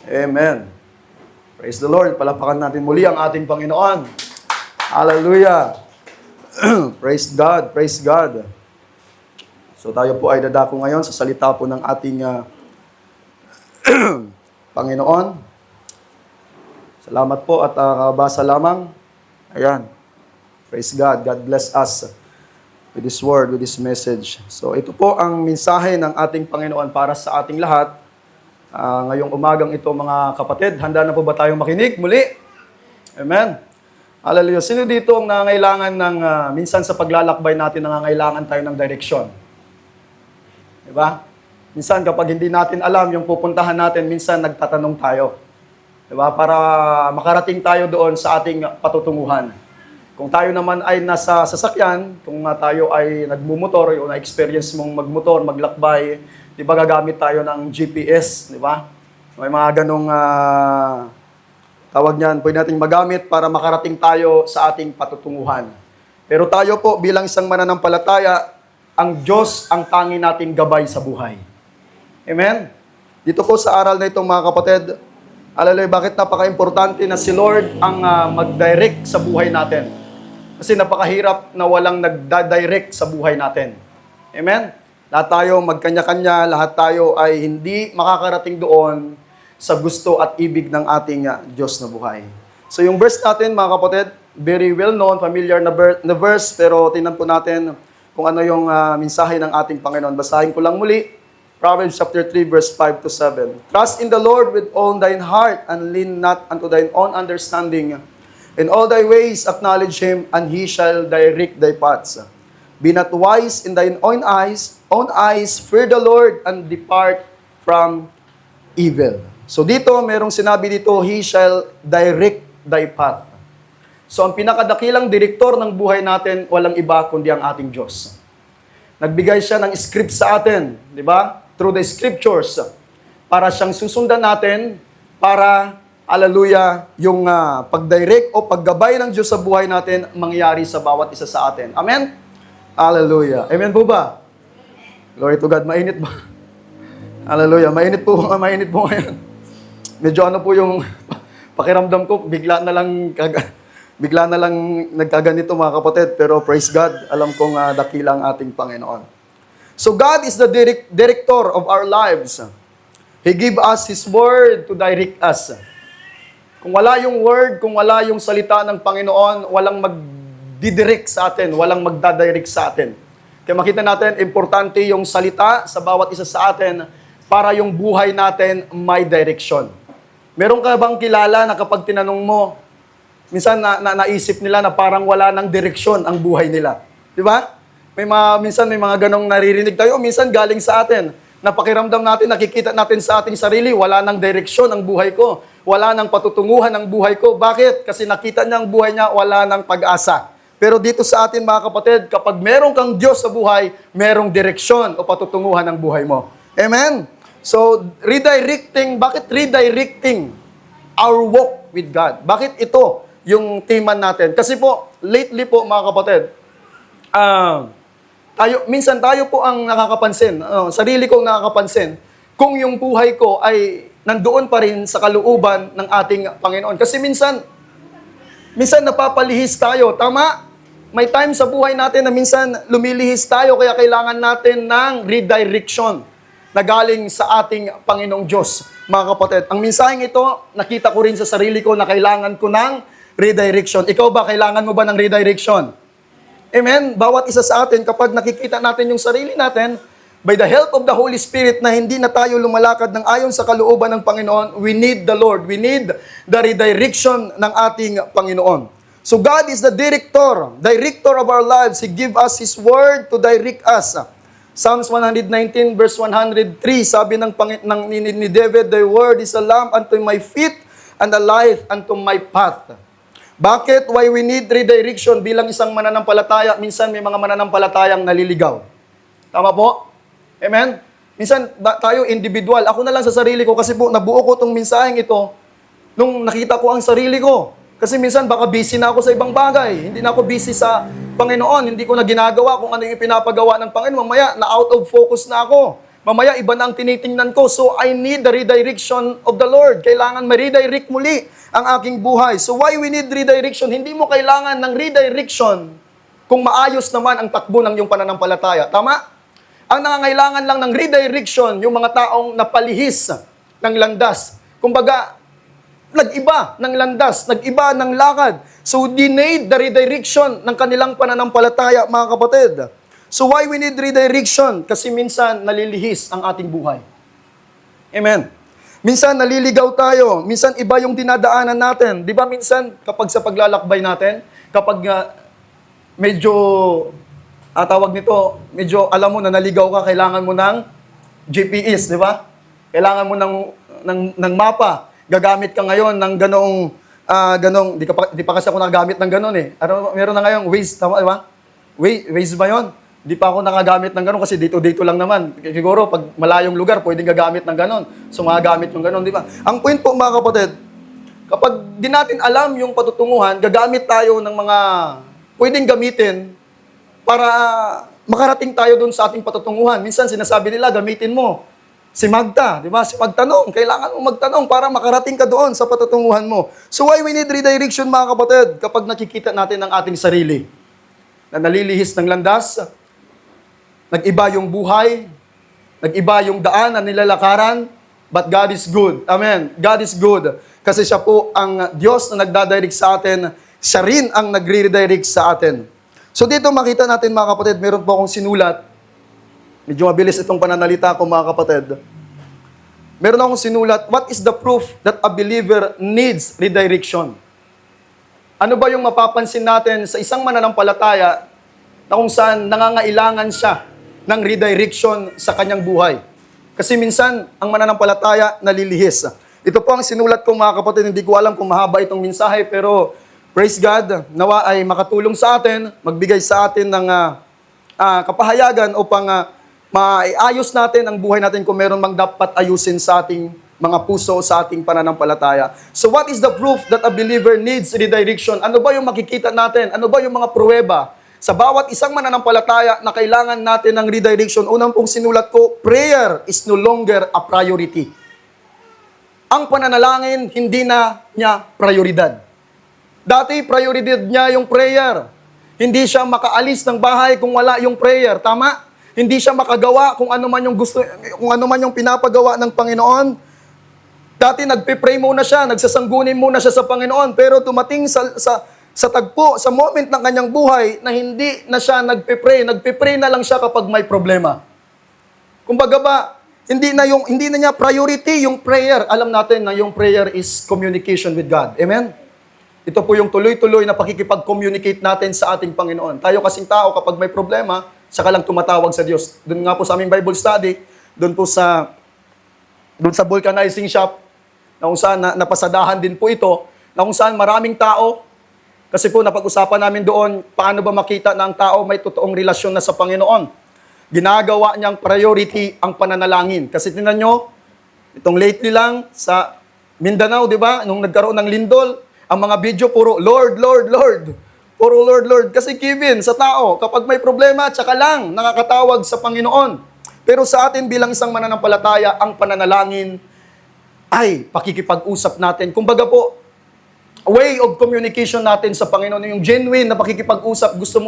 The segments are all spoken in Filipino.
Amen. Praise the Lord. Palapakan natin muli ang ating Panginoon. Hallelujah. Praise God. Praise God. So tayo po ay dadako ngayon sa salita po ng ating Panginoon. Salamat po at kabasa lamang. Ayan. Praise God. God bless us with this word, with this message. So ito po ang mensahe ng ating Panginoon para sa ating lahat. Ngayong umagang ito mga kapatid, handa na po ba tayong makinig muli? Amen. Hallelujah. Sino dito ang nangangailangan ng, minsan sa paglalakbay natin, nangangailangan tayo ng direksyon? Diba? Minsan kapag hindi natin alam yung pupuntahan natin, minsan nagtatanong tayo. Diba? Para makarating tayo doon sa ating patutunguhan. Kung tayo naman ay nasa sasakyan, kung tayo ay nagmumotor o na-experience mong magmotor, maglakbay, di ba gagamit tayo ng GPS, di ba? May mga ganong tawag niyan, pwede nating magamit para makarating tayo sa ating patutunguhan. Pero tayo po bilang isang mananampalataya, ang Diyos ang tangi nating gabay sa buhay. Amen? Dito po sa aral na itong mga kapatid, alalay bakit napaka-importante na si Lord ang mag-direct sa buhay natin. Kasi napakahirap na walang nagda-direct sa buhay natin. Amen? Lahat tayo magkanya-kanya, lahat tayo ay hindi makakarating doon sa gusto at ibig ng ating Diyos na buhay. So yung verse natin, mga kapatid, very well known, familiar na verse, pero tingnan po natin kung ano yung mensahe ng ating Panginoon. Basahin ko lang muli, Proverbs chapter 3, verse 5 to 7. Trust in the Lord with all thine heart, and lean not unto thine own understanding. In all thy ways acknowledge Him, and He shall direct thy paths. Be not wise in thine own eyes, fear the Lord, and depart from evil. So dito, merong sinabi dito, He shall direct thy path. So ang pinakadakilang direktor ng buhay natin, walang iba kundi ang ating Diyos. Nagbigay siya ng script sa atin, di ba? Through the scriptures, para siyang susundan natin, para hallelujah, yung pag-direct o paggabay ng Diyos sa buhay natin mangyari sa bawat isa sa atin. Amen? Hallelujah. Amen po ba? Glory to God. Mainit ba? Hallelujah. Mainit po ngayon. Medyo ano po yung pakiramdam ko, bigla na lang nagkaganito mga kapatid. Pero praise God, alam kong dakilang ating Panginoon. So God is the director of our lives. He give us His word to direct us. Kung wala yung word, kung wala yung salita ng Panginoon, walang magdidirect sa atin, walang magdadirect sa atin. Kaya makita natin, importante yung salita sa bawat isa sa atin para yung buhay natin may direction. Meron ka bang kilala na kapag tinanong mo, minsan naisip nila na parang wala ng direksyon ang buhay nila? Di ba? Minsan may mga ganong naririnig tayo, minsan galing sa atin. Napakiramdam natin, nakikita natin sa ating sarili, wala ng direksyon ang buhay ko. Wala ng patutunguhan ang buhay ko. Bakit? Kasi nakita niya ang buhay niya, wala ng pag-asa. Pero dito sa atin mga kapatid, kapag meron kang Diyos sa buhay, merong direksyon o patutunguhan ang buhay mo. Amen? So, bakit redirecting our walk with God? Bakit ito yung tema natin? Kasi po, lately po mga kapatid, minsan tayo po ang nakakapansin, sarili kong nakakapansin, kung yung buhay ko ay nandoon pa rin sa kalooban ng ating Panginoon. Kasi minsan napapalihis tayo, tama? May time sa buhay natin na minsan lumilihis tayo, kaya kailangan natin ng redirection na galing sa ating Panginoong Diyos. Mga kapatid, ang mensaheng ito, nakita ko rin sa sarili ko na kailangan ko ng redirection. Ikaw ba, kailangan mo ba ng redirection? Amen? Bawat isa sa atin, kapag nakikita natin yung sarili natin, by the help of the Holy Spirit na hindi na tayo lumalakad ng ayon sa kalooban ng Panginoon, we need the Lord. We need the redirection ng ating Panginoon. So God is the director of our lives. He give us His word to direct us. Psalms 119 verse 103, sabi ni David, "Thy word is a lamp unto my feet and a light unto my path." Bakit? Why we need redirection bilang isang mananampalataya? Minsan may mga mananampalatayang naliligaw. Tama po? Amen? Minsan tayo individual. Ako na lang sa sarili ko kasi po nabuo ko itong mensaheng ito nung nakita ko ang sarili ko. Kasi minsan baka busy na ako sa ibang bagay. Hindi na ako busy sa Panginoon. Hindi ko na ginagawa kung ano yung pinapagawa ng Panginoon. Mamaya, na out of focus na ako. Mamaya, iba na ang tinitingnan ko. So, I need the redirection of the Lord. Kailangan ma-redirect muli ang aking buhay. So, why we need redirection? Hindi mo kailangan ng redirection kung maayos naman ang takbo ng iyong pananampalataya. Tama? Ang nangangailangan lang ng redirection, yung mga taong napalihis ng landas. Kumbaga, nag-iba ng landas, nag-iba ng lakad. So, they need the redirection ng kanilang pananampalataya, mga kapatid. So, why we need redirection? Kasi minsan, nalilihis ang ating buhay. Amen. Minsan, naliligaw tayo. Minsan, iba yung dinadaanan natin. Di ba minsan, kapag sa paglalakbay natin, kapag medyo, tawag nito, medyo alam mo na naligaw ka, kailangan mo ng GPS, di ba? Kailangan mo ng mapa. Gagamit ka ngayon ng ganong, di pa kasi ako nagagamit ng ganon eh. Ano, meron na ngayong Waze, tama, di ba? Waze ba yun? Di pa ako nakagamit ng ganon kasi dito lang naman. Siguro, pag malayong lugar, pwedeng gagamit ng ganon. So, magagamit yung ganon, di ba? Ang point po, mga kapatid, kapag di natin alam yung patutunguhan, gagamit tayo ng mga pwedeng gamitin para makarating tayo doon sa ating patutunguhan. Minsan, sinasabi nila, gamitin mo si Magda, di ba? Si magtanong, kailangan mo magtanong para makarating ka doon sa patutunguhan mo. So why we need redirection, mga kapatid, kapag nakikita natin ang ating sarili na nalilihis ng landas, nag-iba yung buhay, nag-iba yung daan na nilalakaran, but God is good. Amen. God is good. Kasi siya po ang Diyos na nagdadirect sa atin, siya rin ang nagre-redirect sa atin. So dito makita natin, mga kapatid, meron po akong sinulat. Medyo mabilis itong pananalita ko, mga kapatid. Meron akong sinulat, what is the proof that a believer needs redirection? Ano ba yung mapapansin natin sa isang mananampalataya na kung saan nangangailangan siya ng redirection sa kanyang buhay? Kasi minsan, ang mananampalataya nalilihis. Ito po ang sinulat ko, mga kapatid. Hindi ko alam kung mahaba itong mensahe, pero praise God, nawa ay makatulong sa atin, magbigay sa atin ng kapahayagan upang maayos natin ang buhay natin kung meron mang dapat ayusin sa ating mga puso, sa ating pananampalataya. So what is the proof that a believer needs redirection? Ano ba yung makikita natin? Ano ba yung mga pruweba sa bawat isang mananampalataya na kailangan natin ng redirection? Unang pong sinulat ko, prayer is no longer a priority. Ang pananalangin, hindi na niya prioridad. Dati, prioridad niya yung prayer. Hindi siya makaalis ng bahay kung wala yung prayer. Tama? Hindi siya makagawa kung ano man yung gusto, kung ano man yung pinapagawa ng Panginoon. Dati nagpe-pray muna siya, nagsasanggunin muna siya sa Panginoon, pero dumating sa tagpo, sa moment ng kanyang buhay na hindi na siya nagpe-pray na lang siya kapag may problema. Kumbaga ba, hindi na niya priority yung prayer. Alam natin na yung prayer is communication with God. Amen? Ito po yung tuloy-tuloy na pakikipag-communicate natin sa ating Panginoon. Tayo kasing tao, kapag may problema, saka lang tumatawag sa Diyos. Doon nga po sa aming Bible study, doon sa vulcanizing shop, na kung saan napasadahan din po ito, na kung saan maraming tao, kasi po napag-usapan namin doon, paano ba makita na ang tao may totoong relasyon na sa Panginoon. Ginagawa niyang priority ang pananalangin. Kasi tingnan nyo, itong lately lang sa Mindanao, di ba? Nung nagkaroon ng lindol, ang mga video puro, Lord, Lord, Lord. Puro Lord, Lord. Kasi given sa tao, kapag may problema, tsaka lang nakakatawag sa Panginoon. Pero sa atin bilang isang mananampalataya, ang pananalangin ay pakikipag-usap natin. Kumbaga po, way of communication natin sa Panginoon, yung genuine na pakikipag-usap, gusto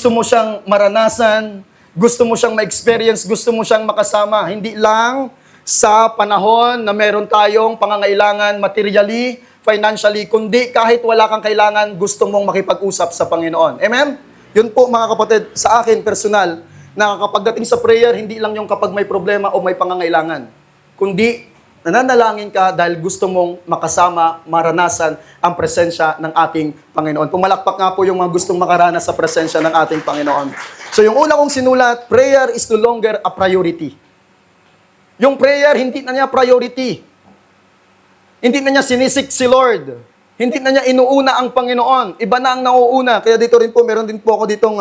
mo siyang maranasan, gusto mo siyang ma-experience, gusto mo siyang makasama. Hindi lang sa panahon na meron tayong pangangailangan materially, financially, kundi kahit wala kang kailangan, gusto mong makipag-usap sa Panginoon. Amen? Yun po, mga kapatid, sa akin personal, na kapag dating sa prayer, hindi lang yung kapag may problema o may pangangailangan, kundi nananalangin ka dahil gusto mong makasama, maranasan ang presensya ng ating Panginoon. Pumalakpak nga po yung mga gustong makaranas sa presensya ng ating Panginoon. So yung una kong sinulat, prayer is no longer a priority. Yung prayer, hindi na niya priority. Hindi na niya sinisik si Lord. Hindi na niya inuuna ang Panginoon. Iba na ang nauuna. Kaya dito rin po, meron din po ako ditong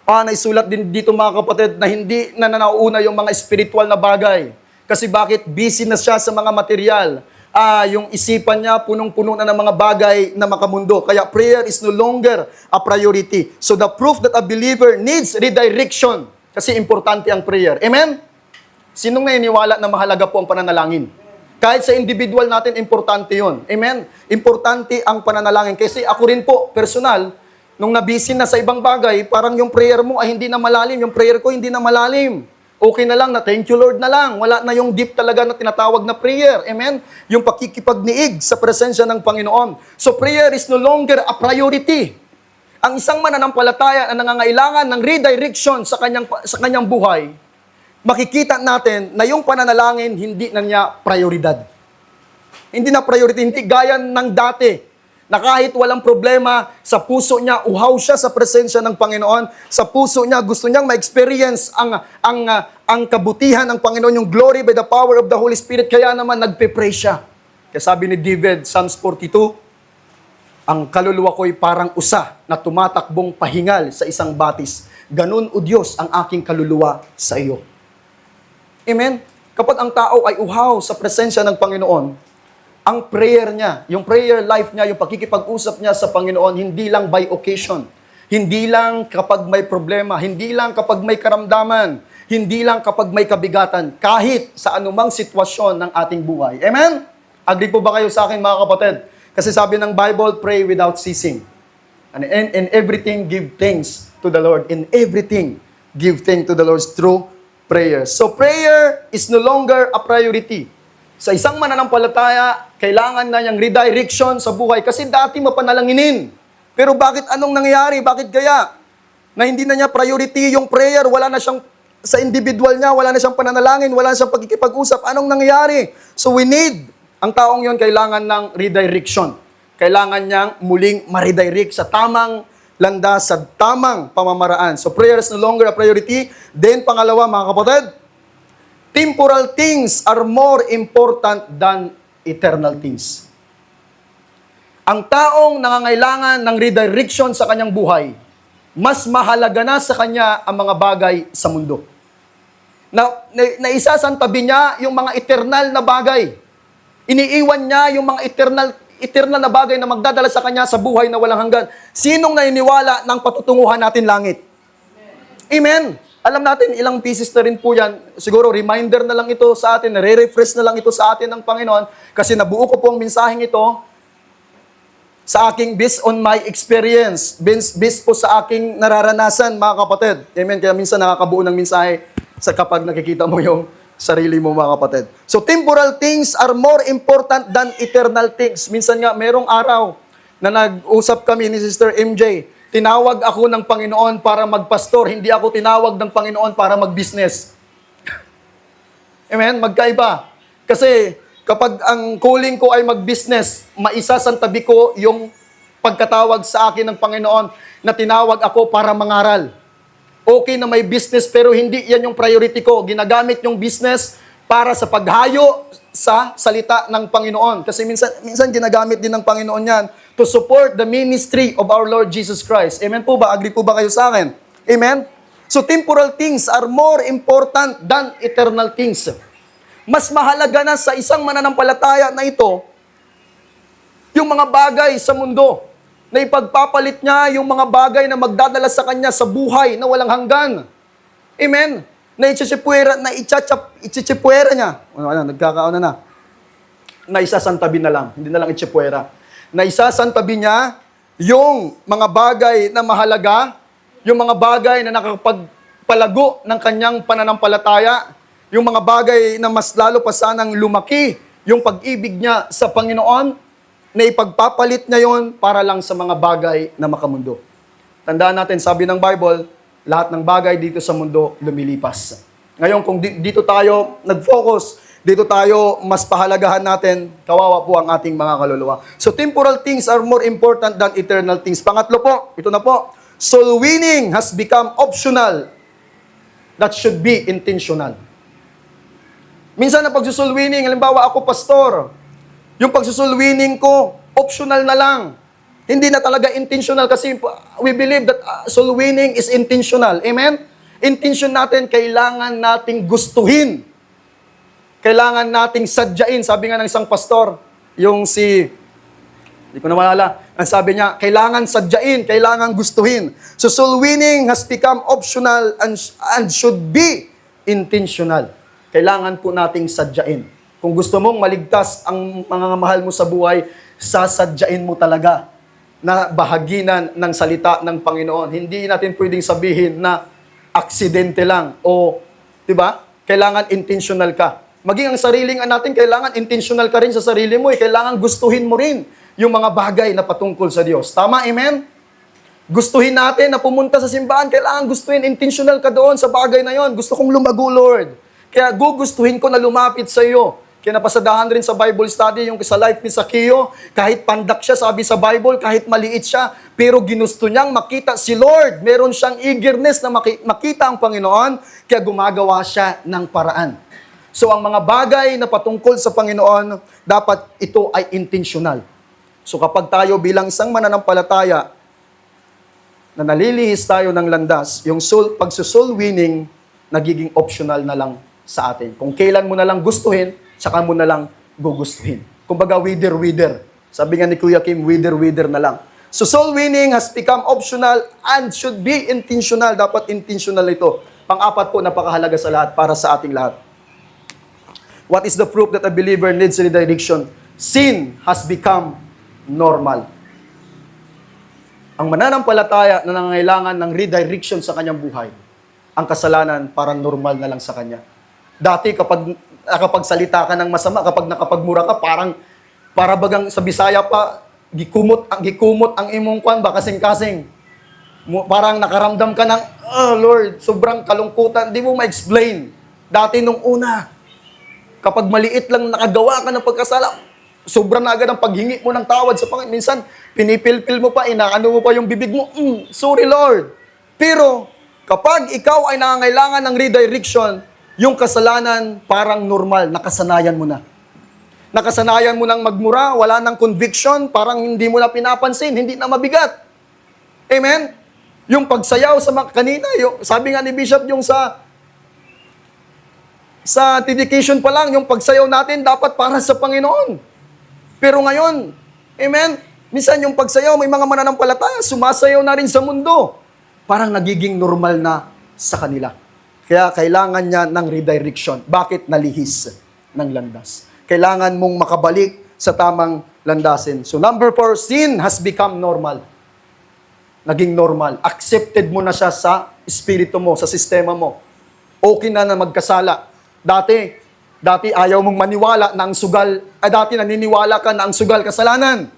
naisulat din dito, mga kapatid, na hindi na nauuna yung mga spiritual na bagay. Kasi bakit? Busy na siya sa mga material. Yung isipan niya, punong-puno na ng mga bagay na makamundo. Kaya prayer is no longer a priority. So the proof that a believer needs redirection Kasi importante ang prayer. Amen? Sinong naniniwala na mahalaga po ang pananalangin? Kahit sa individual natin, importante yon. Amen? Importante ang pananalangin. Kasi ako rin po, personal, nung nabisin na sa ibang bagay, parang yung prayer mo ay hindi na malalim. Yung prayer ko hindi na malalim. Okay na lang na thank you Lord na lang. Wala na yung deep talaga na tinatawag na prayer. Amen? Yung pakikipagniig sa presensya ng Panginoon. So prayer is no longer a priority. Ang isang mananampalataya na nangangailangan ng redirection sa kanyang buhay, makikita natin na yung pananalangin hindi na niya prioridad. Hindi na priority, hindi gaya ng dati na kahit walang problema, sa puso niya, uhaw siya sa presensya ng Panginoon. Sa puso niya, gusto niyang ma-experience ang kabutihan ng Panginoon, yung glory by the power of the Holy Spirit. Kaya naman nagpe-pray siya. Kaya sabi ni David, Psalms 42, ang kaluluwa ko'y parang usa na tumatakbong pahingal sa isang batis. Ganun, O Diyos, ang aking kaluluwa sa iyo. Amen? Kapag ang tao ay uhaw sa presensya ng Panginoon, ang prayer niya, yung prayer life niya, yung pakikipag-usap niya sa Panginoon, hindi lang by occasion, hindi lang kapag may problema, hindi lang kapag may karamdaman, hindi lang kapag may kabigatan, kahit sa anumang sitwasyon ng ating buhay. Amen? Agree po ba kayo sa akin, mga kapatid? Kasi sabi ng Bible, pray without ceasing. And in everything, give thanks to the Lord. In everything, give thanks to the Lord through prayer. So prayer is no longer a priority. Sa isang mananampalataya, kailangan na niyang redirection sa buhay. Kasi dati mapanalanginin. Pero bakit anong nangyayari? Bakit kaya? Na hindi na niya priority yung prayer, wala na siyang, sa individual niya, wala na siyang pananalangin, wala na siyang pagkikipag-usap. Anong nangyayari? So we need, ang taong yon kailangan ng redirection. Kailangan niyang muling ma-redirect sa tamang landas, sa tamang pamamaraan. So prayer is no longer a priority. Then pangalawa, mga kapatid, temporal things are more important than eternal things. Ang taong nangangailangan ng redirection sa kanyang buhay, mas mahalaga na sa kanya ang mga bagay sa mundo. Na isasantabi niya yung mga eternal na bagay. Iniiwan niya yung mga eternal na bagay na magdadala sa kanya sa buhay na walang hanggan. Sinong naniniwala ng patutunguhan natin langit? Amen. Alam natin, ilang pieces na rin po yan. Siguro, reminder na lang ito sa atin, re-refresh na lang ito sa atin ng Panginoon. Kasi nabuo ko po ang mensaheng ito sa aking, based on my experience, based po sa aking nararanasan, mga kapatid. Amen. Kaya minsan nakakabuo ng mensahe sa kapag nakikita mo yung sarili mo, mga kapatid. So, temporal things are more important than eternal things. Minsan nga, merong araw na nag-usap kami ni Sister MJ. Tinawag ako ng Panginoon para magpastor. Hindi ako tinawag ng Panginoon para mag-business. Amen? Magkaiba. Kasi, kapag ang calling ko ay mag-business, maisasantabi ko yung pagkatawag sa akin ng Panginoon na tinawag ako para mangaral. Okay na may business pero hindi yan yung priority ko. Ginagamit yung business para sa paghayo sa salita ng Panginoon. Kasi minsan ginagamit din ng Panginoon yan to support the ministry of our Lord Jesus Christ. Amen po ba? Agree po ba kayo sa akin? Amen? So temporal things are more important than eternal things. Mas mahalaga na sa isang mananampalataya na ito yung mga bagay sa mundo na ipagpapalit niya yung mga bagay na magdadala sa kanya sa buhay na walang hanggan. Amen? Na ichichipuera niya. Nagkakauna na. Na isasantabi na lang. Hindi na lang ichipuera. Na isasantabi niya yung mga bagay na mahalaga, yung mga bagay na nakakapagpalago ng kanyang pananampalataya, yung mga bagay na mas lalo pa sanang lumaki, yung pag-ibig niya sa Panginoon, na ipagpapalit niya yon para lang sa mga bagay na makamundo. Tandaan natin, sabi ng Bible, lahat ng bagay dito sa mundo lumilipas. Ngayon, kung dito tayo nag-focus, dito tayo mas pahalagahan natin, kawawa po ang ating mga kaluluwa. So, temporal things are more important than eternal things. Pangatlo po, ito na po, soul winning has become optional. That should be intentional. Minsan na pagsusoul winning, halimbawa ako pastor, yung pagsusoul winning ko, optional na lang. Hindi na talaga intentional kasi we believe that soul winning is intentional. Amen? Intention natin, kailangan nating gustuhin. Kailangan nating sadyain. Sabi nga ng isang pastor, yung si Hindi ko na maalala. Ang sabi niya, kailangan sadyain, kailangan gustuhin. So soul winning has become optional and should be intentional. Kailangan po nating sadyain. Kung gusto mong maligtas ang mga mahal mo sa buhay, sasadyain mo talaga na bahaginan ng salita ng Panginoon. Hindi natin pwedeng sabihin na aksidente lang o, 'di ba? Kailangan intentional ka. Maging ang sariling natin, kailangan intentional ka rin sa sarili mo. Kailangan gustuhin mo rin yung mga bagay na patungkol sa Diyos. Tama, amen? Gustuhin natin na pumunta sa simbahan, kailangan gustuhin, intentional ka doon sa bagay na yon. Gusto kong lumago, Lord. Kaya gugustuhin ko na lumapit sa iyo. Kaya napasadahan rin sa Bible study yung sa life ni Zaccheo, kahit pandak siya, sabi sa Bible, kahit maliit siya, pero ginusto niyang makita si Lord. Meron siyang eagerness na makita ang Panginoon, kaya gumagawa siya ng paraan. So ang mga bagay na patungkol sa Panginoon, dapat ito ay intentional. So kapag tayo bilang isang mananampalataya, na nalilihis tayo ng landas, yung pagsusoul winning, nagiging optional na lang sa atin. Kung kailan mo na lang gustuhin, saka mo na lang gugustuhin. Kumbaga, wither. Sabi nga ni Kuya Kim, wither na lang. So soul winning has become optional and should be intentional. Dapat intentional ito. Pang-apat po, napakahalaga sa lahat, para sa ating lahat. What is the proof that a believer needs redirection? Sin has become normal. Ang mananampalataya na nangangailangan ng redirection sa kanyang buhay, ang kasalanan parang normal na lang sa kanya. Dati kapag nakapagsalita ka ng masama, kapag nakapagmura ka, para bagang sa Bisaya pa, gikumot ang imong kwan ba, kasing-kasing. Parang nakaramdam ka ng, oh Lord, sobrang kalungkutan, di mo ma-explain. Dati nung una, kapag maliit lang nakagawa ka ng pagkasala, sobrang na agad ang paghingi mo ng tawad sa Panginoon. Minsan, pinipil-pil mo pa, inaano mo pa yung bibig mo, sorry Lord. Pero, kapag ikaw ay nangangailangan ng redirection, yung kasalanan parang normal, nakasanayan mo na. Nakasanayan mo nang magmura, wala nang conviction, parang hindi mo na pinapansin, hindi na mabigat. Amen? Yung pagsayaw sa kanina, sabi nga ni Bishop, yung sa dedication pa lang, yung pagsayaw natin dapat para sa Panginoon. Pero ngayon, amen, minsan yung pagsayaw, may mga mananampalataya, sumasayaw na rin sa mundo. Parang nagiging normal na sa kanila. Kaya kailangan niya ng redirection. Bakit nalihis ng landas? Kailangan mong makabalik sa tamang landasin. So number 4, sin has become normal. Naging normal. Accepted mo na siya sa espiritu mo, sa sistema mo. Okay na magkasala. Dati ayaw mong maniwala na ang sugal, dati naniniwala ka na ang sugal kasalanan.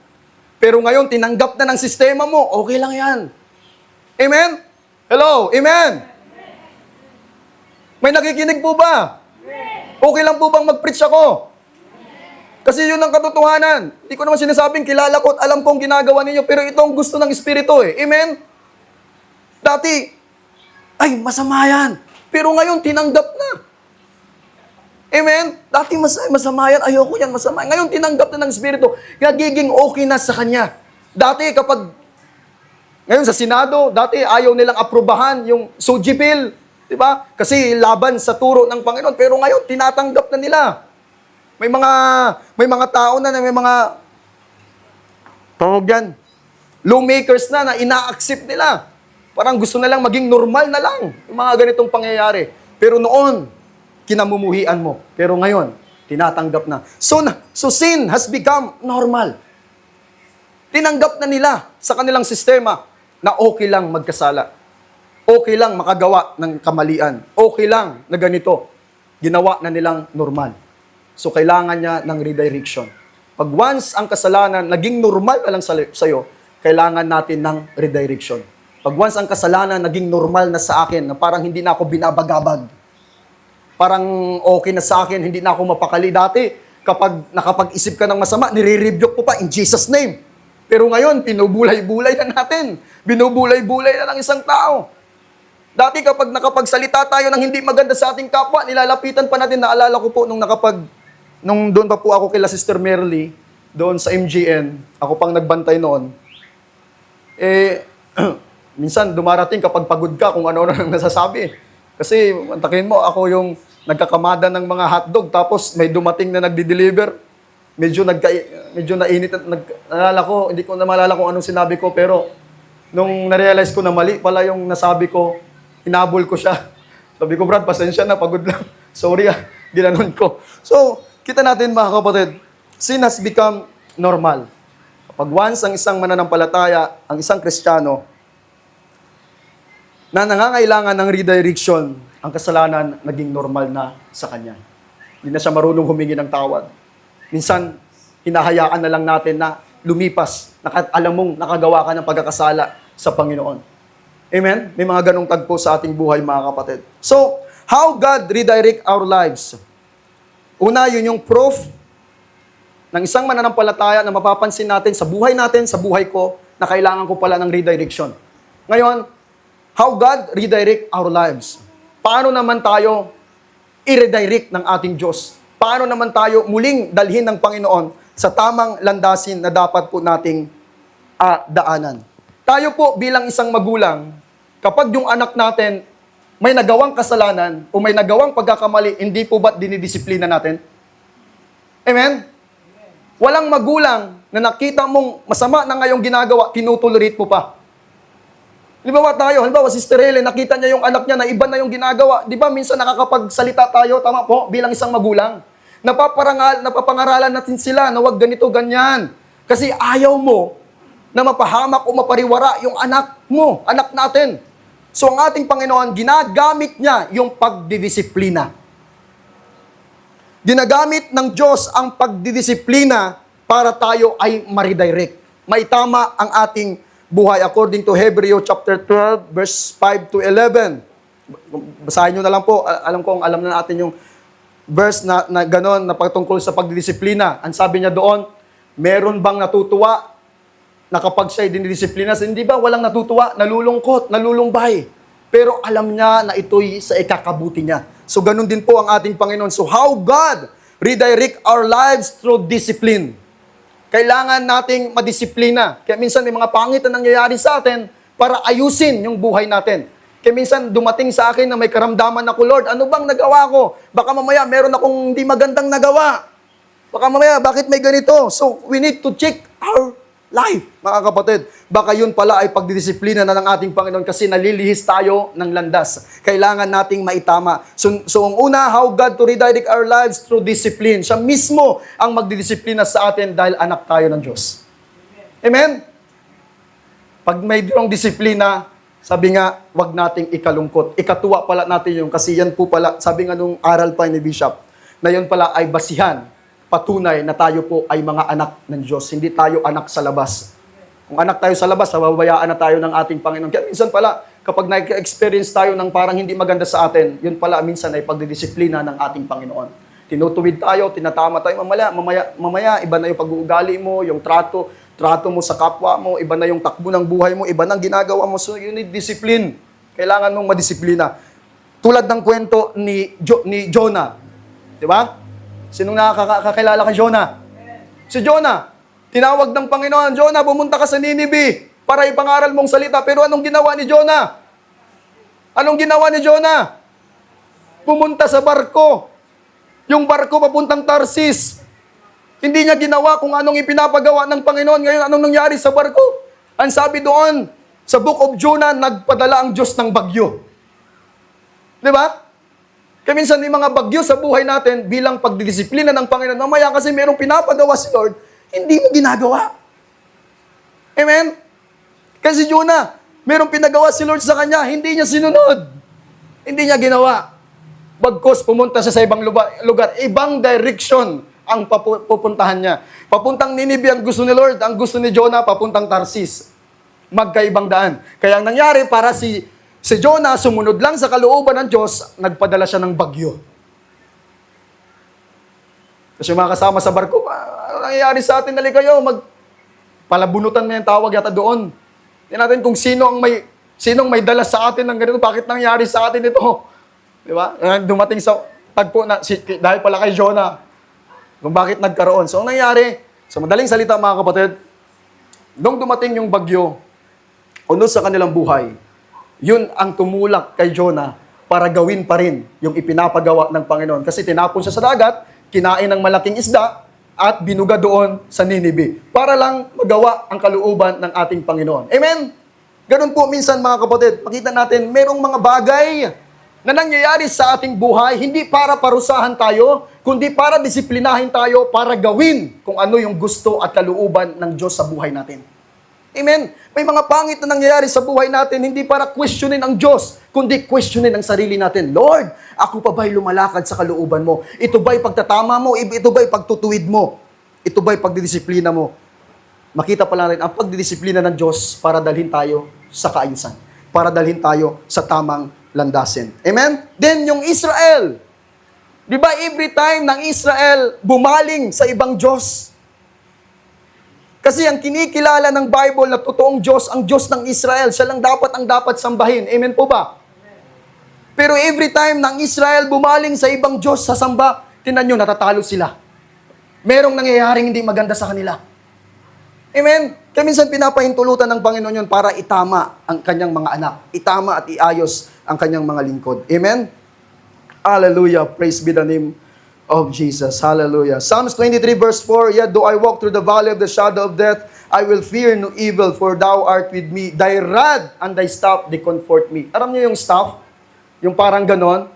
Pero ngayon, tinanggap na ng sistema mo, okay lang yan. Amen? Hello? Amen? May nakikinig po ba? Okay lang po bang mag-preach ako? Kasi yun ang katotohanan. Hindi ko naman sinasabing kilala ko at alam kong ginagawa ninyo, pero ito ang gusto ng Espiritu eh. Amen? Dati, ay, masama yan. Pero ngayon, tinanggap na. Amen? Dati masama yan, ayoko yan, masama. Ngayon, tinanggap na ng Espiritu. Nagiging okay na sa Kanya. Dati, ngayon sa Senado, dati ayaw nilang aprobahan yung SOGI bill. Diba? Kasi laban sa turo ng Panginoon. Pero ngayon, tinatanggap na nila. May mga tao na may mga tawag yan, lawmakers na ina-accept nila. Parang gusto na lang maging normal na lang yung mga ganitong pangyayari. Pero noon, kinamumuhian mo. Pero ngayon, tinatanggap na. So sin has become normal. Tinanggap na nila sa kanilang sistema na okay lang magkasala. Okay lang makagawa ng kamalian. Okay lang na ganito. Ginawa na nilang normal. So kailangan niya ng redirection. Pag once ang kasalanan naging normal na lang sa'yo, kailangan natin ng redirection. Pag once ang kasalanan naging normal na sa akin, na parang hindi na ako binabagabag, parang okay na sa akin, hindi na ako mapakali. Dati, kapag nakapag-isip ka ng masama, nire-rebuke ko pa in Jesus' name. Pero ngayon, pinubulay-bulay na natin. Binubulay-bulay na ng isang tao. Dati kapag nakapagsalita tayo ng hindi maganda sa ating kapwa, nilalapitan pa natin. Naalala ko po nung doon pa po ako kila Sister Merly, doon sa MGN, ako pang nagbantay noon. Minsan dumarating kapag pagod ka kung ano-ano nang nasasabi. Kasi, antakin mo, ako yung nagkakamada ng mga hotdog, tapos may dumating na nagdi-deliver. Medyo medyo nainit at naalala ko, hindi ko na maalala kung anong sinabi ko, pero nung na-realize ko na mali pala yung nasabi ko, hinabol ko siya. Sabi ko, Brad, pasensya na, pagod lang. Sorry ginanon ko. So, kita natin mga kapatid, sin has become normal. Kapag once ang isang mananampalataya, ang isang Kristiyano, na nangangailangan ng redirection, ang kasalanan naging normal na sa kanya. Hindi na siya marunong humingi ng tawad. Minsan, hinahayaan na lang natin na lumipas, alam mong nakagawa ka ng pagkakasala sa Panginoon. Amen? May mga ganong tagpo sa ating buhay, mga kapatid. So, how God redirect our lives? Una, yun yung proof ng isang mananampalataya na mapapansin natin, sa buhay ko, na kailangan ko pala ng redirection. Ngayon, how God redirect our lives? Paano naman tayo i-redirect ng ating Diyos? Paano naman tayo muling dalhin ng Panginoon sa tamang landasin na dapat po nating daanan? Tayo po bilang isang magulang, kapag yung anak natin may nagawang kasalanan o may nagawang pagkakamali, hindi po ba't dinidisiplina natin? Amen? Walang magulang na nakita mong masama na ngayong ginagawa, tinutolerate mo pa. Halimbawa tayo, si Sterele, nakita niya yung anak niya na iba na yung ginagawa. Di ba minsan nakakapagsalita tayo, tama po, bilang isang magulang. Napapangaralan natin sila na wag ganito, ganyan. Kasi ayaw mo na mapahamak o mapariwara yung anak mo, anak natin. So ang ating Panginoon, ginagamit niya yung pagdidisiplina. Ginagamit ng Diyos ang pagdidisiplina para tayo ay ma-redirect. Maitama ang ating buhay according to Hebrew chapter 12 verse 5 to 11. Basahin nyo na lang po. Alam na natin yung verse na gano'n na patungkol sa pagdidisiplina. Ang sabi niya doon, meron bang natutuwa na kapag siya'y dinidisiplina? Hindi ba walang natutuwa? Nalulungkot, nalulumbay. Pero alam niya na ito'y sa ikakabuti niya. So ganun din po ang ating Panginoon. So how God redirect our lives through discipline. Kailangan nating madisiplina. Kaya minsan may mga pangit na nangyayari sa atin para ayusin yung buhay natin. Kaya minsan dumating sa akin na may karamdaman ako, Lord, ano bang nagawa ko? Baka mamaya meron akong hindi magandang nagawa. Baka mamaya, bakit may ganito? So, we need to check our life, mga kapatid. Baka yun pala ay pagdidisiplina na ng ating Panginoon kasi nalilihis tayo ng landas. Kailangan nating maitama. So ang una, how God to redirect our lives through discipline. Siya mismo ang magdidisiplina sa atin dahil anak tayo ng Diyos. Amen? Pag may dirong disiplina, sabi nga, wag nating ikalungkot. Ikatuwa pala natin yung kasi yan po pala, sabi nga nung aral pa ni Bishop, na yun pala ay basihan, patunay na tayo po ay mga anak ng Diyos. Hindi tayo anak sa labas. Kung anak tayo sa labas, nababayaan na tayo ng ating Panginoon. Kaya minsan pala, kapag nag-experience tayo ng parang hindi maganda sa atin, yun pala minsan ay pagdidisiplina ng ating Panginoon. Tinutuwid tayo, tinatama tayo, mamaya, iba na yung pag-uugali mo, yung trato mo sa kapwa mo, iba na yung takbo ng buhay mo, iba na ginagawa mo. So you need discipline. Kailangan mong madisiplina. Tulad ng kwento ni Jonah. Di ba? Sinong nakakakilala kay Jonah? Si Jonah. Tinawag ng Panginoon, Jonah, pumunta ka sa Ninive para ipangaral mong salita. Pero anong ginawa ni Jonah? Anong ginawa ni Jonah? Pumunta sa barko. Yung barko papuntang Tarsis. Hindi niya ginawa kung anong ipinapagawa ng Panginoon. Ngayon, anong nangyari sa barko? Ang sabi doon, sa Book of Jonah, nagpadala ang Diyos ng bagyo. Di ba? Kaya minsan may mga bagyo sa buhay natin bilang pagdidisiplina ng Panginoon. Mamaya kasi mayroong pinapagawa si Lord, hindi mo ginagawa. Amen? Kasi Jonah, mayroong pinagawa si Lord sa kanya, hindi niya sinunod. Hindi niya ginawa. Bagkos pumunta siya sa ibang lugar, ibang direction ang pupuntahan niya. Papuntang Ninive ang gusto ni Lord, ang gusto ni Jonah, papuntang Tarsis. Magkaibang daan. Kaya ang nangyari para si Jonah, sumunod lang sa kalooban ng Diyos, nagpadala siya ng bagyo. Kasi yung mga kasama sa barko, ano nangyayari sa atin? Dali kayo, palabunutan na yung tawag yata doon. Hindi natin kung sinong may dala sa atin ng ganito, bakit nangyari sa atin ito? Di ba? Dumating sa tagpo na, dahil pala kay Jonah, kung bakit nagkaroon. So, ang nangyari, sa madaling salita mga kapatid, nung dumating yung bagyo, unod sa kanilang buhay, yun ang tumulak kay Jonah para gawin pa rin yung ipinapagawa ng Panginoon. Kasi tinapon siya sa dagat, kinain ng malaking isda, at binuga doon sa Ninibe para lang magawa ang kalooban ng ating Panginoon. Amen? Ganun po minsan mga kapatid, pakita natin, merong mga bagay na nangyayari sa ating buhay, hindi para parusahan tayo, kundi para disiplinahin tayo para gawin kung ano yung gusto at kalooban ng Diyos sa buhay natin. Amen? May mga pangit na nangyayari sa buhay natin, hindi para questionin ang Diyos, kundi questionin ang sarili natin. Lord, ako pa ba'y lumalakad sa kalooban mo? Ito ba'y pagtatama mo? Ito ba'y pagtutuwid mo? Ito ba'y pagdidisiplina mo? Makita pala rin ang pagdidisiplina ng Diyos para dalhin tayo sa kaayusan, para dalhin tayo sa tamang landasin. Amen? Then yung Israel, di ba every time ng Israel bumaling sa ibang Diyos? Kasi ang kinikilala ng Bible na totoong Diyos, ang Diyos ng Israel, siya lang ang dapat sambahin. Amen po ba? Pero every time ng Israel bumaling sa ibang Diyos sa samba, tinan nyo, natatalo sila. Merong nangyayaring hindi maganda sa kanila. Amen? Kaya minsan pinapahintulutan ng Panginoon yun para itama ang kanyang mga anak. Itama at iayos ang kanyang mga lingkod. Amen? Hallelujah. Praise be the name of Jesus. Hallelujah. Psalms 23 verse 4, Yet though I walk through the valley of the shadow of death, I will fear no evil, for thou art with me. Thy rod and thy staff, they comfort me. Alam niyo yung staff? Yung parang ganon?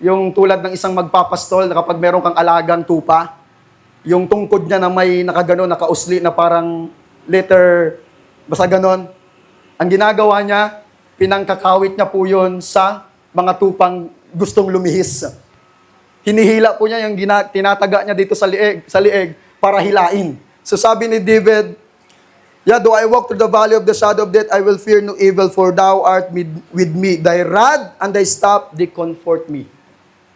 Yung tulad ng isang magpapastol na kapag meron kang alagang tupa, yung tungkod niya na may nakaganon, nakausli na parang letter, basta ganon. Ang ginagawa niya, pinangkakawit niya po yun sa mga tupang gustong lumihis. Hinihila po niya yung tinataga niya dito sa lieg para hilain. So sabi ni David, Yeah, though I walk through the valley of the shadow of death, I will fear no evil, for thou art with me. Thy rod and thy staff, they comfort me.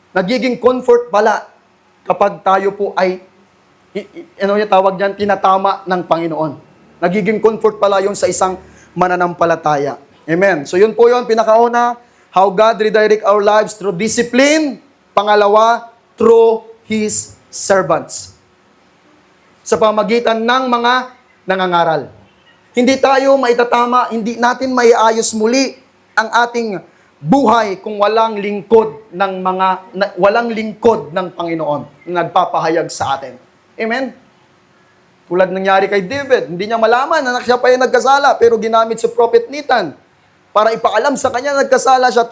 Nagiging comfort pala kapag tayo po ay, ano yung tawag dyan, tinatama ng Panginoon. Nagiging comfort pala yun sa isang mananampalataya. Amen. So yun po yun, pinakauna, how God redirect our lives through discipline. Pangalawa, through His servants. Sa pamagitan ng mga nangangaral. Hindi tayo maitatama, hindi natin maiayos muli ang ating buhay kung walang lingkod ng Panginoon na nagpapahayag sa atin. Amen? Tulad nangyari kay David, hindi niya malaman na siya pa yung nagkasala, pero ginamit si Prophet Nathan para ipaalam sa kanya nagkasala siya.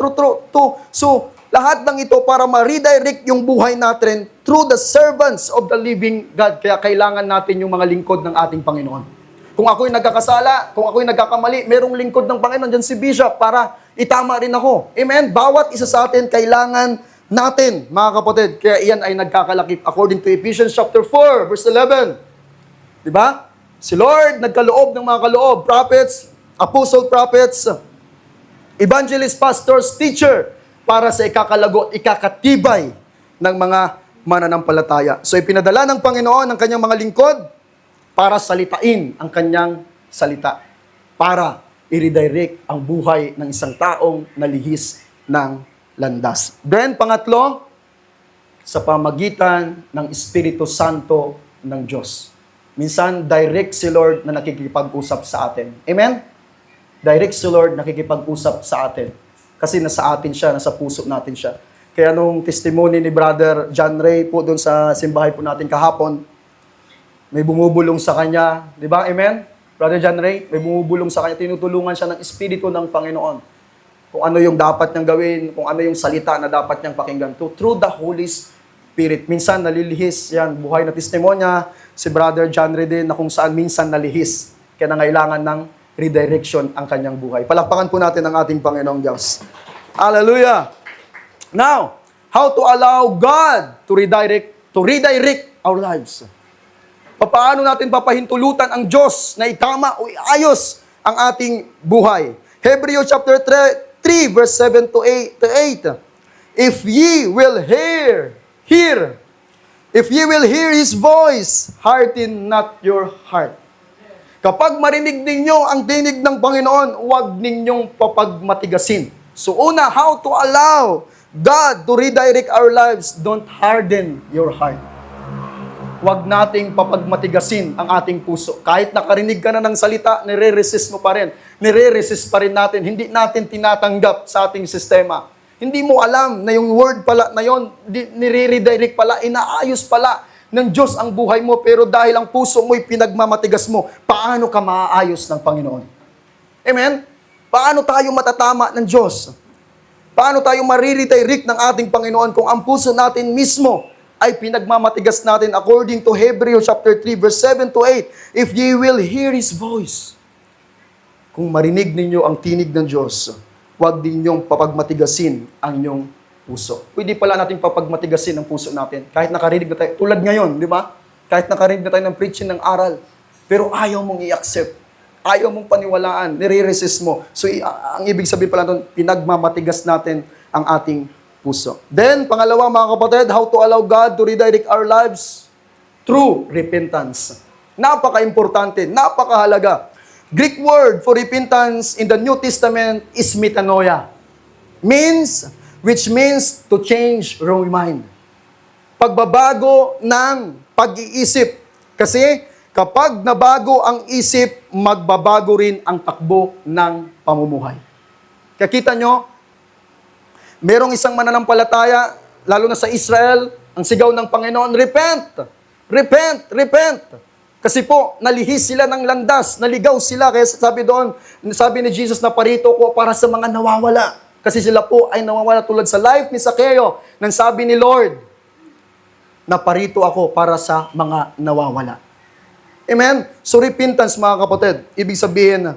So, lahat ng ito para ma-redirect yung buhay natin through the servants of the living God. Kaya kailangan natin yung mga lingkod ng ating Panginoon. Kung ako'y nagkakasala, kung ako'y nagkakamali, merong lingkod ng Panginoon dyan si Bishop para itama rin ako. Amen? Bawat isa sa atin, kailangan natin, mga kapatid. Kaya iyan ay nagkakalakip according to Ephesians chapter 4, verse 11. Diba? Si Lord, nagkaloob ng mga kaloob, prophets, apostle prophets, evangelist, pastors, teacher, para sa ikakalago at ikakatibay ng mga mananampalataya. So ipinadala ng Panginoon ang kanyang mga lingkod para salitain ang kanyang salita, para i-redirect ang buhay ng isang taong nalihis ng landas. Then, pangatlo, sa pamagitan ng Espiritu Santo ng Diyos. Minsan, direct si Lord na nakikipag-usap sa atin. Amen? Direct si Lord nakikipag-usap sa atin. Kasi nasa atin siya, nasa puso natin siya. Kaya nung testimony ni Brother John Ray po doon sa simbahay po natin kahapon, may bumubulong sa kanya, di ba? Amen? Brother John Ray, may bumubulong sa kanya, tinutulungan siya ng Espiritu ng Panginoon. Kung ano yung dapat niyang gawin, kung ano yung salita na dapat niyang pakinggan. Through the Holy Spirit. Minsan nalilihis, yan, buhay na testimonya, si Brother John Ray din, na kung saan minsan nalihis. Kaya nangailangan ng redirection ang kanyang buhay. Palakpakan po natin ang ating Panginoong Diyos. Hallelujah! Now, how to allow God to redirect our lives. Paano natin papahintulutan ang Diyos na itama o iayos ang ating buhay? Hebrews chapter 3 verse 7 to 8. If ye will hear His voice, harden not your heart. Kapag marinig ninyo ang tinig ng Panginoon, huwag ninyong papagmatigasin. So una, how to allow God to redirect our lives? Don't harden your heart. Huwag nating papagmatigasin ang ating puso. Kahit nakarinig ka na ng salita, nire-resist mo pa rin. Nire-resist pa rin natin. Hindi natin tinatanggap sa ating sistema. Hindi mo alam na yung word pala na yon, nire-redirect pala, inaayos pala ng Diyos ang buhay mo, pero dahil ang puso mo'y pinagmamatigas mo, paano ka maaayos ng Panginoon? Amen? Paano tayo matatama ng Diyos? Paano tayo mariredirect ng ating Panginoon kung ang puso natin mismo ay pinagmamatigas natin according to Hebrews chapter 3 verse 7 to 8? If ye will hear His voice. Kung marinig ninyo ang tinig ng Diyos, huwag din niyong papagmatigasin ang inyong puso. Pwede pala natin papagmatigasin ang puso natin. Kahit nakarinig na tayo, tulad ngayon, di ba? Kahit nakarinig na tayo ng preaching ng aral, pero ayaw mong i-accept. Ayaw mong paniwalaan, nire-resist mo. So, ang ibig sabihin pala doon, pinagmamatigas natin ang ating puso. Then, pangalawa mga kapatid, how to allow God to redirect our lives? Through repentance. Napaka-importante, napakahalaga. Greek word for repentance in the New Testament is metanoia. Which means to change wrong mind. Pagbabago ng pag-iisip. Kasi, kapag nabago ang isip, magbabago rin ang takbo ng pamumuhay. Kaya kita nyo, merong isang mananampalataya, lalo na sa Israel, ang sigaw ng Panginoon, repent! Repent! Repent! Kasi po, nalihis sila ng landas, naligaw sila. Kaya sabi ni Jesus na parito ko para sa mga nawawala. Kasi sila po ay nawawala tulad sa life ni Zaccheo, nang sabi ni Lord, na parito ako para sa mga nawawala. Amen? So repentance mga kapatid, ibig sabihin,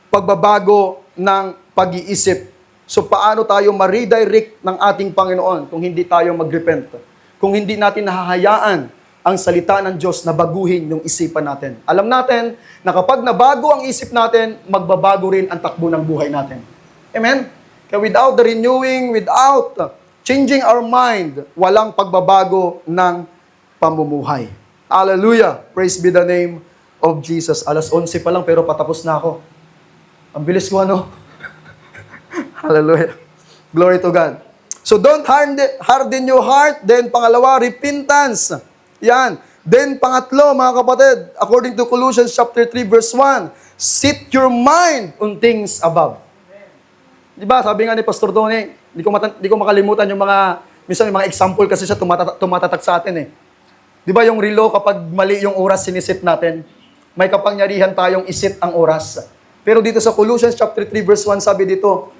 pagbabago ng pag-iisip. So paano tayo ma-redirect ng ating Panginoon kung hindi tayo mag-repent? Kung hindi natin nahahayaan ang salita ng Diyos na baguhin yung isipan natin. Alam natin na kapag nabago ang isip natin, magbabago rin ang takbo ng buhay natin. Amen? Kaya without the renewing, without changing our mind, walang pagbabago ng pamumuhay. Hallelujah! Praise be the name of Jesus. 11:11 pa lang pero patapos na ako. Ang bilis ko ano? Hallelujah. Glory to God. So don't harden your heart. Then pangalawa, repentance. Yan. Then pangatlo, mga kapatid, according to Colossians chapter 3 verse 1, set your mind on things above. Diba? Sabi nga ni Pastor Tony, di ko makalimutan yung minsan yung mga example kasi siya tumatatak sa atin eh. Di ba yung relo kapag mali yung oras sinisit natin, may kapangyarihan tayong isit ang oras. Pero dito sa Colossians chapter 3 verse 1 sabi dito,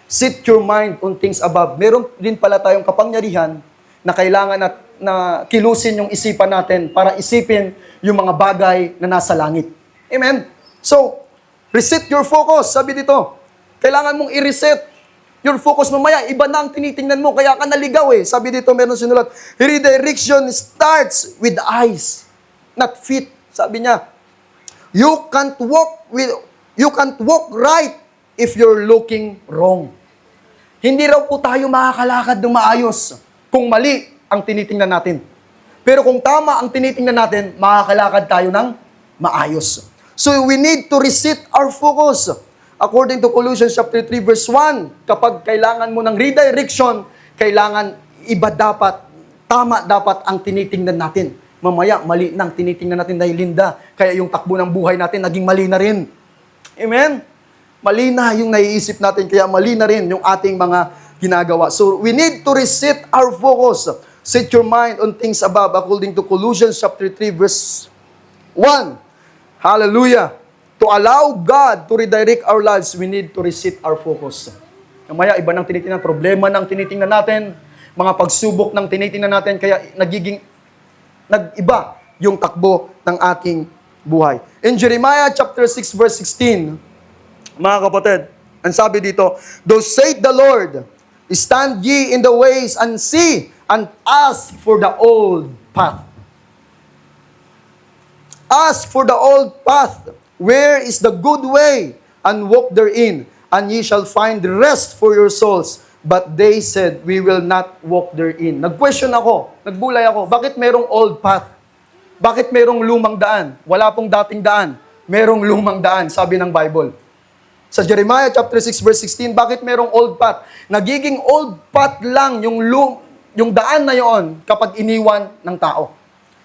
set your mind on things above. Meron din pala tayong kapangyarihan na kailangan na kilusin yung isipan natin para isipin yung mga bagay na nasa langit. Amen? So, reset your focus. Sabi dito, kailangan mong i-reset your focus mamaya, iba na ang tinitingnan mo, kaya ka naligaw eh. Sabi dito, meron sinulat, redirection starts with eyes, not feet. Sabi niya, you can't walk right if you're looking wrong. Hindi raw po tayo makakalakad ng maayos kung mali ang tinitingnan natin. Pero kung tama ang tinitingnan natin, makakalakad tayo ng maayos. So we need to reset our focus. According to Colossians chapter 3 verse 1, kapag kailangan mo ng redirection, kailangan tama dapat ang tinitingnan natin. Mamaya, mali nang tinitingnan natin dahil linda. Kaya yung takbo ng buhay natin, naging mali na rin. Amen? Mali na yung naiisip natin, kaya mali na rin yung ating mga ginagawa. So, we need to reset our focus. Set your mind on things above, according to Colossians chapter 3 verse 1. Hallelujah! To allow God to redirect our lives, we need to reset our focus. Kamaya, iba nang tinitingnan, problema nang tinitingnan natin, mga pagsubok nang tinitingnan natin, kaya nag-iba yung takbo ng ating buhay. In Jeremiah chapter 6 verse 16, mga kapatid, ang sabi dito, thus saith the Lord, stand ye in the ways and see, and ask for the old path. Ask for the old path. Where is the good way? And walk therein, and ye shall find rest for your souls. But they said, we will not walk therein. Nag-question ako, nagbulay ako, bakit merong old path? Bakit merong lumang daan? Wala pong dating daan. Merong lumang daan, sabi ng Bible. Sa Jeremiah chapter 6 verse 16, bakit merong old path? Nagiging old path lang yung daan na yon kapag iniwan ng tao.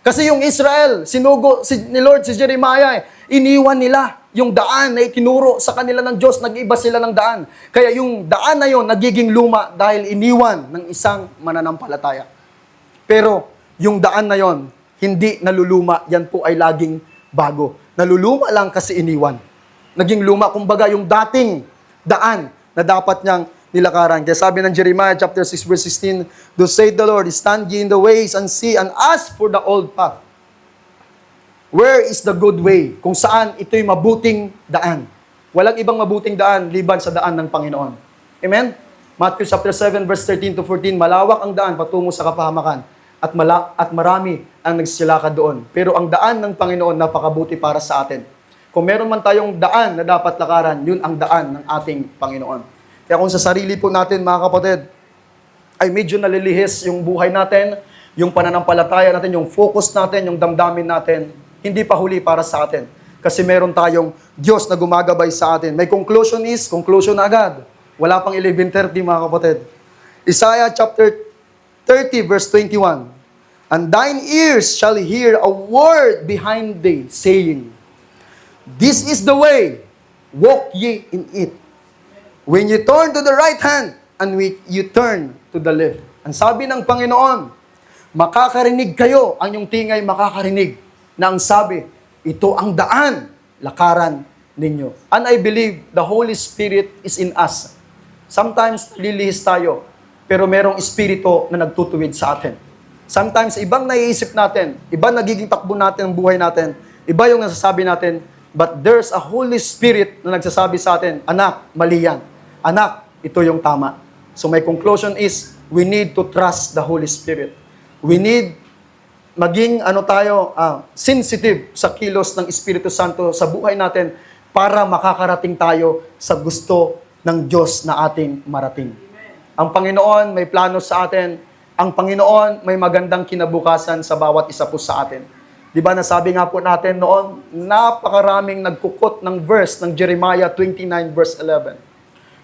Kasi yung Israel, sinugo ni Lord si Jeremiah, iniwan nila yung daan na itinuro sa kanila ng Diyos, nag-iba sila ng daan. Kaya yung daan na yon nagiging luma dahil iniwan ng isang mananampalataya. Pero yung daan na yon, hindi naluluma. Yan po ay laging bago. Naluluma lang kasi iniwan. Naging luma, kumbaga yung dating daan na dapat niyang nilakaran. Kaya sabi ng Jeremiah chapter 6 verse 16, "Thus saith the Lord, stand ye in the ways and see and ask for the old path. Where is the good way?" Kung saan ito'y mabuting daan. Walang ibang mabuting daan liban sa daan ng Panginoon. Amen? Matthew chapter 7 verse 13 to 14, malawak ang daan patungo sa kapahamakan at marami ang nagsisilakad doon. Pero ang daan ng Panginoon napakabuti para sa atin. Kung meron man tayong daan na dapat lakaran, yun ang daan ng ating Panginoon. Kaya kung sa sarili po natin, mga kapatid, ay medyo nalilihis yung buhay natin, yung pananampalataya natin, yung focus natin, yung damdamin natin, hindi pa huli para sa atin. Kasi meron tayong Diyos na gumagabay sa atin. May conclusion na agad. Wala pang 11:30, mga kapatid. Isaiah chapter 30 verse 21. "And thine ears shall hear a word behind thee, saying, This is the way, walk ye in it. When you turn to the right hand, and when you turn to the left." Ang sabi ng Panginoon, makakarinig kayo, ang inyong tingay makakarinig, na ang sabi, ito ang daan, lakaran ninyo. And I believe the Holy Spirit is in us. Sometimes lilihis tayo, pero merong espiritu na nagtutuwid sa atin. Sometimes ibang naiisip natin, iba nagiging takbo natin ang buhay natin, iba yung nasasabi natin, but there's a Holy Spirit na nagsasabi sa atin, anak, mali yan. Anak, ito yung tama. So my conclusion is, we need to trust the Holy Spirit. We need maging sensitive sa kilos ng Espiritu Santo sa buhay natin para makakarating tayo sa gusto ng Diyos na ating marating. Ang Panginoon may plano sa atin. Ang Panginoon may magandang kinabukasan sa bawat isa po sa atin. Di ba nasabi nga po natin noon, napakaraming nagkukot ng verse ng Jeremiah 29 verse 11.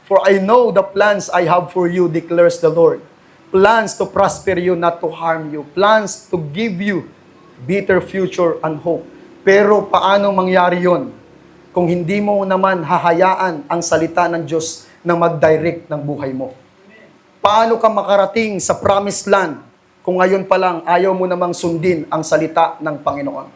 "For I know the plans I have for you, declares the Lord. Plans to prosper you, not to harm you. Plans to give you better future and hope." Pero paano mangyari yon kung hindi mo naman hahayaan ang salita ng Diyos na mag-direct ng buhay mo? Paano ka makarating sa promised land kung ngayon pa lang ayaw mo namang sundin ang salita ng Panginoon?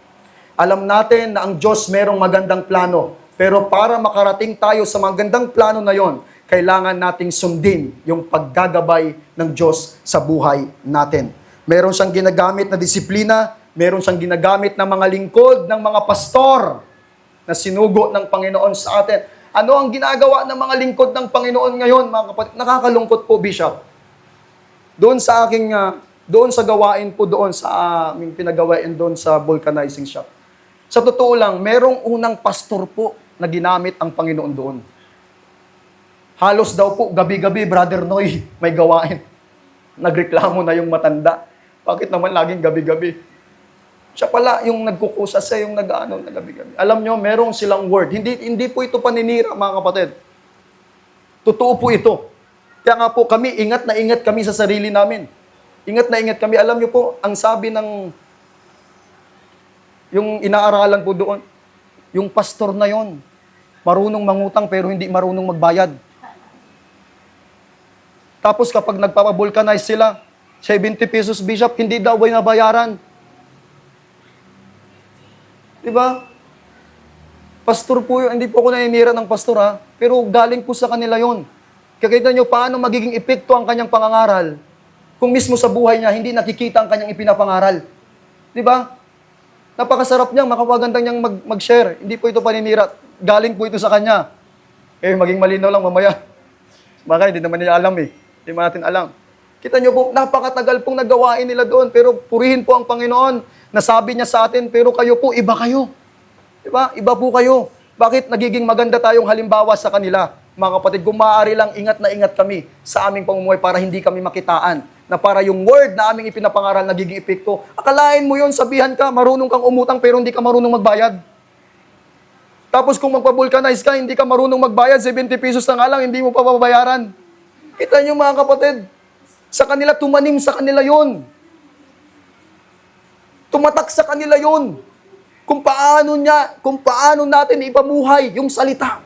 Alam natin na ang Diyos merong magandang plano, pero para makarating tayo sa magandang plano na yon, kailangan nating sundin yung paggagabay ng Diyos sa buhay natin. Meron siyang ginagamit na disiplina, meron siyang ginagamit na mga lingkod ng mga pastor na sinugo ng Panginoon sa atin. Ano ang ginagawa ng mga lingkod ng Panginoon ngayon, mga kapatid? Nakakalungkot po, Bishop. Doon sa gawain po doon sa aming pinagawain doon sa vulcanizing shop. Sa totoo lang, merong unang pastor po na ginamit ang Panginoon doon. Halos daw po, gabi-gabi, Brother Noy, may gawain. Nagreklamo na yung matanda. Bakit naman laging gabi-gabi? Siya pala yung nagkukusa sa yung na gabi-gabi. Alam nyo, merong silang word. Hindi po ito paninira, mga kapatid. Totoo po ito. Kaya nga po kami, ingat na ingat kami sa sarili namin. Ingat na ingat kami. Alam nyo po, ang sabi ng yung inaaralan po doon, yung pastor na yon, marunong mangutang pero hindi marunong magbayad. Tapos kapag nagpapavulcanize sila, 70 pesos, Bishop, hindi daw ay nabayaran. Diba? Pastor po yun. Hindi po ako naninira ng pastor, ha? Pero galing po sa kanila yon. Kakita nyo paano magiging epekto ang kanyang pangangaral kung mismo sa buhay niya hindi nakikita ang kanyang ipinapangaral. Diba? Napakasarap niyang, makapaganda niyang mag-share. Hindi po ito paninira. Galing po ito sa kanya. Maging malinaw lang mamaya. Baka hindi naman nila alam Hindi natin alam. Kita nyo po, napakatagal pong nagawain nila doon. Pero purihin po ang Panginoon. Nasabi niya sa atin, pero kayo po, iba kayo. Diba? Iba po kayo. Bakit nagiging maganda tayong halimbawa sa kanila? Mga kapatid, kung maaari lang, ingat na ingat kami sa aming pamumuhay para hindi kami makitaan. Na para yung word na aming ipinapangaral nagiging epekto. Akalain mo yon, sabihan ka, marunong kang umutang pero hindi ka marunong magbayad. Tapos kung magpa-vulcanize ka, hindi ka marunong magbayad, 70 pesos na nga lang, hindi mo pa babayaran. Kita nyo mga kapatid, sa kanila, tumanim sa kanila yon. Tumatak sa kanila yon. Kung paano natin ipamuhay yung salita.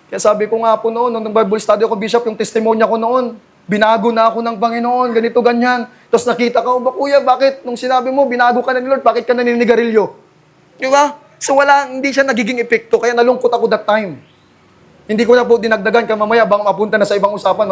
Kaya sabi ko nga po noon, nung Bible study ako, Bishop, yung testimonya ko noon, Binago na ako ng Panginoon, ganito, ganyan. Tapos nakita ka, ba kuya, bakit nung sinabi mo, binago ka na ni Lord, bakit ka naninigarilyo? Di ba? So hindi siya nagiging epekto, kaya nalungkot ako that time. Hindi ko na po dinagdagan, kaya mamaya bang mapunta na sa ibang usapan,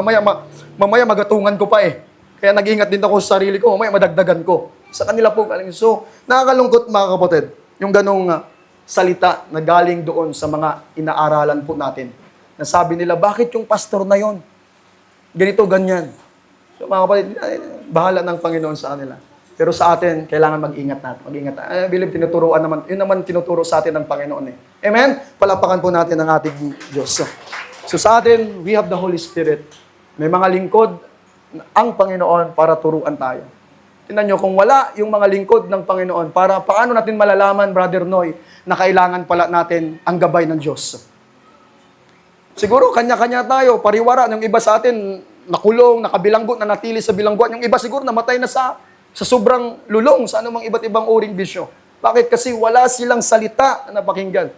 mamaya magatungan ko pa eh. Kaya nag-iingat din ako sa sarili ko, mamaya madagdagan ko. Sa kanila po galing. So, nakakalungkot mga kapatid, yung ganong salita na galing doon sa mga inaaralan po natin. Nasabi nila, bakit yung pastor na yon? Ganito, ganyan. So mga kapatid, bahala ng Panginoon sa kanila. Pero sa atin, kailangan mag-ingat natin. Mag-ingat natin. I believe tinuturoan naman, yun naman tinuturo sa atin ng Panginoon eh. Amen? Palapakan po natin ang ating Diyos. So sa atin, we have the Holy Spirit. May mga lingkod ang Panginoon para turuan tayo. Tingnan nyo, kung wala yung mga lingkod ng Panginoon, paano natin malalaman, Brother Noy, na kailangan pala natin ang gabay ng Diyos? Siguro, kanya-kanya tayo, pariwara. Yung iba sa atin, nakulong, nakabilanggo, nanatili sa bilangguan. Yung iba siguro, namatay na sa sobrang lulong, sa anumang iba't ibang uring bisyo. Bakit? Kasi wala silang salita na napakinggan.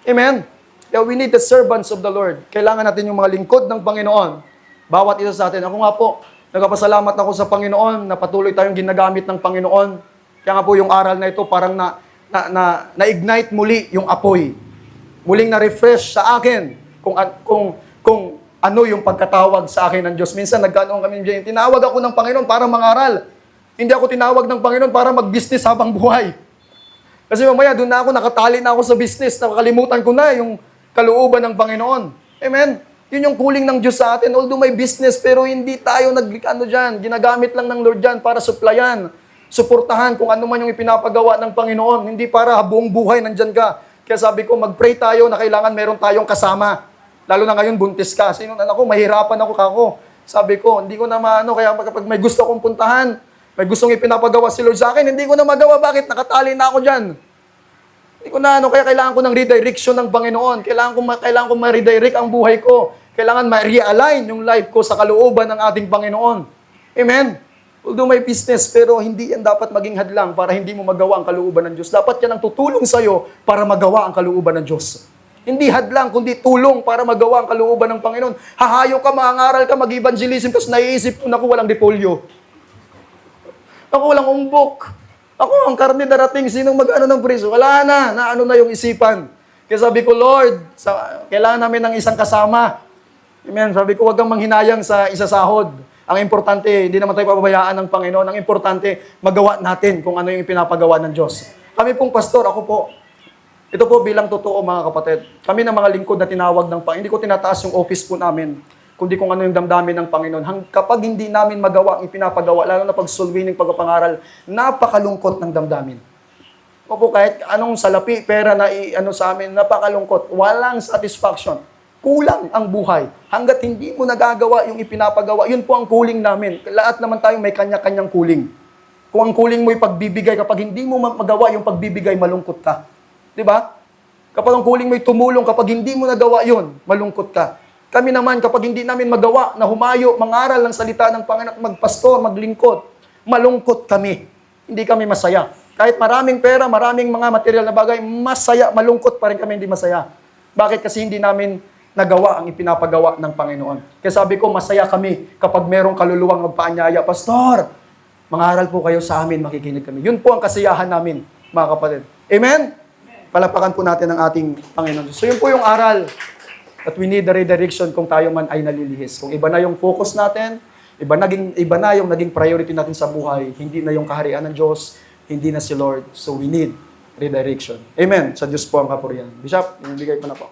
Amen? Yeah, we need the servants of the Lord. Kailangan natin yung mga lingkod ng Panginoon. Bawat isa sa atin. Ako nga po, nagpapasalamat ako sa Panginoon na patuloy tayong ginagamit ng Panginoon. Kaya nga po yung aral na ito parang na-ignite muli yung apoy. Muling na-refresh sa akin kung ano yung pagkatawag sa akin ng Diyos. Minsan nagkanoon kami, tinawag ako ng Panginoon para mangaral. Hindi ako tinawag ng Panginoon para mag-business habang buhay. Kasi mamaya doon na ako, nakatali na ako sa business, nakakalimutan ko na yung kalooban ng Panginoon. Amen? Yun yung calling ng Diyos sa atin. Although may business, pero hindi tayo ginagamit lang ng Lord dyan para supplyan, suportahan kung ano man yung ipinapagawa ng Panginoon. Hindi para buong buhay nandyan ka. Kaya sabi ko, mag-pray tayo na kailangan meron tayong kasama. Lalo na ngayon, buntis ka. Sino na ako, mahirapan ako kako. Sabi ko, hindi ko na kaya kapag may gusto akong puntahan, may gustong ipinapagawa si Lord sa akin, hindi ko na magawa. Bakit? Nakatali na ako dyan. Hindi ko na kaya kailangan ko ng redirection ng Panginoon. Kailangan ko ma-redirect ang buhay ko. Kailangan ma-realign yung life ko sa kalooban ng ating Panginoon. Amen? Although may business, pero hindi yan dapat maging hadlang para hindi mo magawa ang kalooban ng Diyos. Dapat yan ang tutulong sa'yo para magawa ang kalooban ng Diyos. Hindi hadlang, kundi tulong para magawa ang kalooban ng Panginoon. Hahayo ka, mangaral ka, mag-evangelism, tapos naiisip mo, walang repolyo. Ako walang umbok. Ako, ang karne darating, sinong mag-ano ng preso? Wala na yung isipan. Kaya sabi ko, Lord, kailangan namin ng isang kasama. Amen. Sabi ko, huwag kang manghinayang sa isasahod. Ang importante, hindi naman tayo pababayaan ng Panginoon. Ang importante, magawa natin kung ano yung pinapagawa ng Diyos. Kami pong pastor, ako po, ito po bilang totoo mga kapatid. Kami ng mga lingkod na tinawag ng Panginoon. Hindi ko tinataas yung office po namin, kundi kung ano yung damdamin ng Panginoon. Kapag hindi namin magawa ang ipinapagawa, lalo na pag sulwining pagpapangaral, napakalungkot ng damdamin. Opo, kahit anong salapi, pera na sa amin, napakalungkot. Walang satisfaction. Kulang ang buhay. Hanggat hindi mo nagagawa yung ipinapagawa, yun po ang calling namin. Lahat naman tayo may kanya-kanyang calling. Kung ang calling mo ay pagbibigay, kapag hindi mo magawa yung pagbibigay, malungkot ka. Diba? Kapag ang calling mo ay tumulong, kapag hindi mo nagawa yun, malungkot ka. Kami naman, kapag hindi namin magawa na humayo, mangaral ng salita ng Panginoon, magpastor, maglingkod, malungkot kami. Hindi kami masaya. Kahit maraming pera, maraming mga material na bagay, masaya, malungkot pa rin kami hindi masaya. Bakit? Kasi hindi namin nagawa ang ipinapagawa ng Panginoon. Kaya sabi ko, masaya kami kapag merong kaluluwang magpaanyaya, Pastor, mangaral po kayo sa amin, makikinig kami. Yun po ang kasiyahan namin, mga kapatid. Amen? Palapakan po natin ang ating Panginoon. So yun po yung aral that we need the redirection kung tayo man ay nalilihis. Kung iba na yung focus natin, iba na yung naging priority natin sa buhay, hindi na yung kaharian ng Diyos, hindi na si Lord. So we need redirection. Amen. Sa Diyos po ang kapurihan. Bishop, ibigay ko na po.